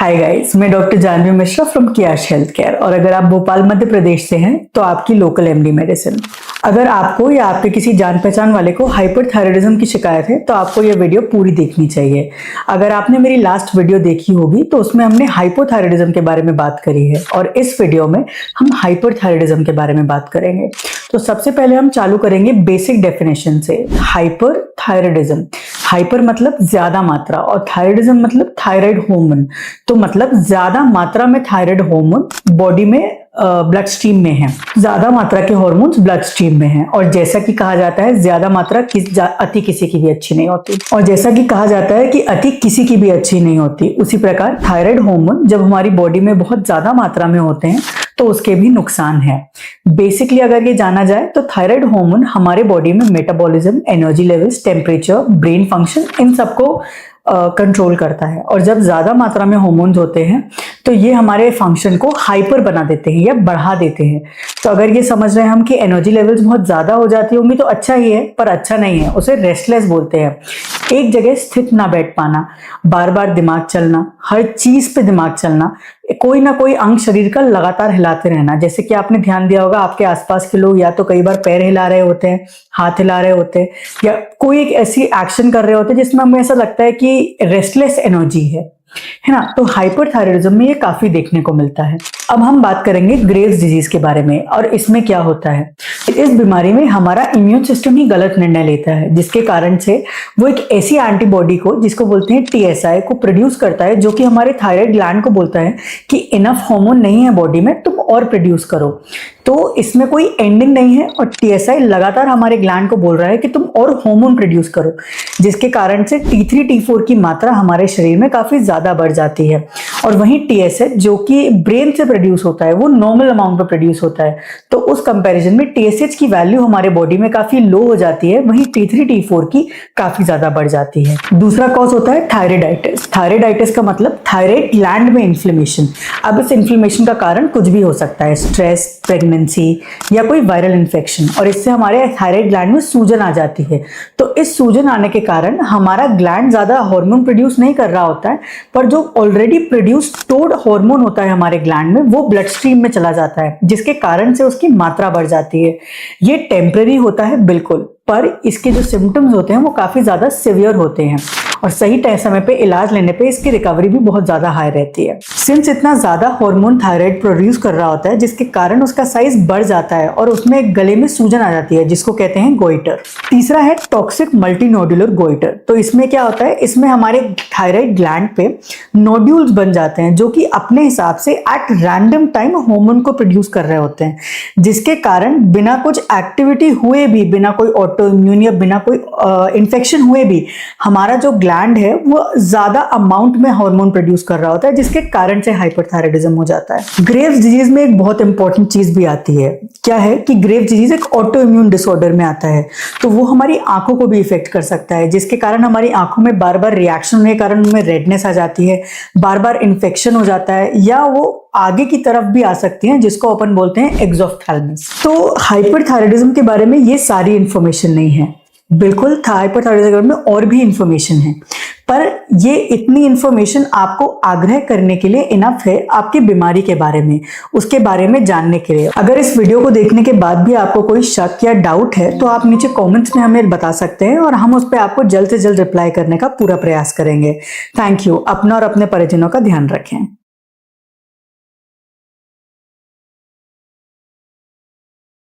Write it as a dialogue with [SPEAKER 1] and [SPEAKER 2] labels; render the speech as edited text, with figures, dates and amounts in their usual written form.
[SPEAKER 1] हाय guys, मैं doctor Janvi Mishra from Kiyash health care. और अगर आप भोपाल मध्य प्रदेश से हैं तो आपकी लोकल एमडी मेडिसिन। अगर आपको या आपके किसी जान पहचान वाले को हाइपरथायराइडिज्म की शिकायत है तो आपको यह वीडियो पूरी देखनी चाहिए। अगर आपने मेरी लास्ट वीडियो देखी होगी तो उसमें हमने हाइपोथायराइडिज्म के बारे में बात करी है और इस वीडियो में हम हाइपरथायराइडिज्म के बारे में बात करेंगे। तो सबसे पहले हम चालू करेंगे बेसिक डेफिनेशन से। हाइपरथायराइडिज्म, हाइपर मतलब ज्यादा मात्रा और थायराइडिज्म मतलब थायराइड हार्मोन। तो मतलब ज्यादा मात्रा में थायराइड हार्मोन बॉडी में ब्लड स्ट्रीम में है, ज्यादा मात्रा के हार्मोन्स ब्लड स्ट्रीम में हैं। और जैसा कि कहा जाता है ज्यादा मात्रा अति किसी की भी अच्छी नहीं होती, और जैसा कि कहा जाता है कि अति किसी की भी अच्छी नहीं होती, उसी प्रकार थायराइड हार्मोन जब हमारी बॉडी में बहुत ज्यादा मात्रा में होते हैं तो उसके भी नुकसान है। बेसिकली अगर ये जाना जाए तो थायराइड हार्मोन हमारे बॉडी में metabolism, energy levels, temperature, brain function, इन सबको कंट्रोल करता है। और जब ज्यादा मात्रा में हार्मोन्स होते हैं तो ये हमारे फंक्शन को हाइपर बना देते हैं या बढ़ा देते हैं। तो अगर ये समझ रहे हैं हम कि एनर्जी लेवल्स बहुत ज्यादा हो जाती होंगी तो अच्छा ही है, पर अच्छा नहीं है, उसे रेस्टलेस बोलते हैं। एक जगह स्थित ना बैठ पाना, बार बार दिमाग चलना, हर चीज पे दिमाग चलना, कोई ना कोई अंग शरीर का लगातार हिलाते रहना। जैसे कि आपने ध्यान दिया होगा आपके आसपास के लोग या तो कई बार पैर हिला रहे होते हैं, हाथ हिला रहे होते हैं, या कोई एक ऐसी एक्शन कर रहे होते हैं जिसमें हमें ऐसा लगता है कि रेस्टलेस एनर्जी है ना। तो हाइपरथायराइडिज्म में ये काफी देखने को मिलता है। अब हम बात करेंगे ग्रेव्स डिजीज के बारे में और इसमें क्या होता है। इस बीमारी में हमारा इम्यून सिस्टम ही गलत निर्णय लेता है, जिसके कारण से वो एक ऐसी एंटीबॉडी को, जिसको बोलते हैं टीएसआई, को प्रोड्यूस करता है, जो कि हमारे थायराइड ग्लैंड को बोलता है कि इनफ हार्मोन नहीं है बॉडी में, तुम और प्रोड्यूस करो। तो इसमें कोई एंडिंग नहीं है और टीएसआई लगातार हमारे ग्लैंड को बोल रहा है कि तुम और हार्मोन प्रोड्यूस करो, जिसके कारण से T3 T4 की मात्रा हमारे शरीर में काफी ज्यादा बढ़ जाती है। और वहीं टीएसएच जो कि ब्रेन से प्रोड्यूस होता है वो नॉर्मल अमाउंट में प्रोड्यूस होता है। तो उस कंपैरिजन में टीएसएच की वैल्यू हमारे बॉडी में काफी लो हो जाती है, वहीं T3 T4 की काफी ज्यादा बढ़ जाती है। दूसरा कॉज होता है थायराइडाइटिस। थायराइडाइटिस का मतलब थायराइड ग्लैंड में इन्फ्लेमेशन। अब इस इन्फ्लेमेशन का कारण कुछ भी हो सकता है, स्ट्रेस, प्रेगनेंसी या कोई वायरल इन्फेक्शन, और इससे हमारे थायराइड ग्लैंड में सूजन आ जाती है। तो इस सूजन आने के कारण हमारा ग्लैंड ज्यादा हार्मोन प्रोड्यूस नहीं कर रहा होता है, पर जो ऑलरेडी प्रोड्यूस स्टोर्ड हार्मोन होता है हमारे ग्लैंड में वो ब्लड स्ट्रीम में चला जाता है, जिसके कारण से उसकी मात्रा बढ़ जाती है। ये टेम्परेरी होता है बिल्कुल, पर इसके जो सिम्टम्स होते हैं वो काफी ज्यादा सिवियर होते हैं और सही समय पे इलाज लेने पे इसकी रिकवरी भी बहुत ज्यादा हाई रहती है। सिंस इतना ज्यादा हार्मोन थायराइड प्रोड्यूस कर रहा होता है, जिसके कारण उसका साइज बढ़ जाता है और उसमें गले में सूजन आ जाती है, जिसको कहते हैं गोइटर। तीसरा है टॉक्सिक मल्टीनोड्यूलर गोइटर। तो इसमें क्या होता है, इसमें हमारे थायराइड ग्लैंड पे नोड्यूल्स बन जाते हैं जो कि अपने हिसाब से एट रैंडम टाइम हार्मोन को प्रोड्यूस कर रहे होते हैं, जिसके कारण बिना कुछ एक्टिविटी हुए भी, बिना कोई ऑटो इम्यून या बिना कोई इन्फेक्शन हुए भी हमारा जो ग्लैंड है वो ज्यादा अमाउंट में हार्मोन प्रोड्यूस कर रहा होता है, जिसके कारण से हाइपरथायराइडिज्म हो जाता है। ग्रेव्स डिजीज में एक बहुत इंपॉर्टेंट चीज भी आती है। क्या है कि ग्रेव्स डिजीज एक ऑटो इम्यून डिसऑर्डर में आता है, तो वो हमारी आंखों को भी इफेक्ट कर सकता है, जिसके कारण हमारी आंखों में बार बार रिएक्शन होने के कारण उनमें रेडनेस आ जाती है, बार बार इन्फेक्शन हो जाता है, या वो आगे की तरफ भी आ सकती हैं, जिसको अपन बोलते हैं एक्सोफ्थैल्मस। तो हाइपरथायराइडिज्म के बारे में ये सारी इंफॉर्मेशन नहीं है, बिल्कुल हाइपरथायराइडिज्म के बारे में और भी इंफॉर्मेशन है, पर ये इतनी इंफॉर्मेशन आपको आग्रह करने के लिए इनफ है आपकी बीमारी के बारे में, उसके बारे में जानने के लिए। अगर इस वीडियो को देखने के बाद भी आपको कोई शक या डाउट है तो आप नीचे कमेंट्स में हमें बता सकते हैं और हम उस पर आपको जल्द से जल्द रिप्लाई करने का पूरा प्रयास करेंगे। Thank you. अपना और अपने परिजनों का ध्यान रखें।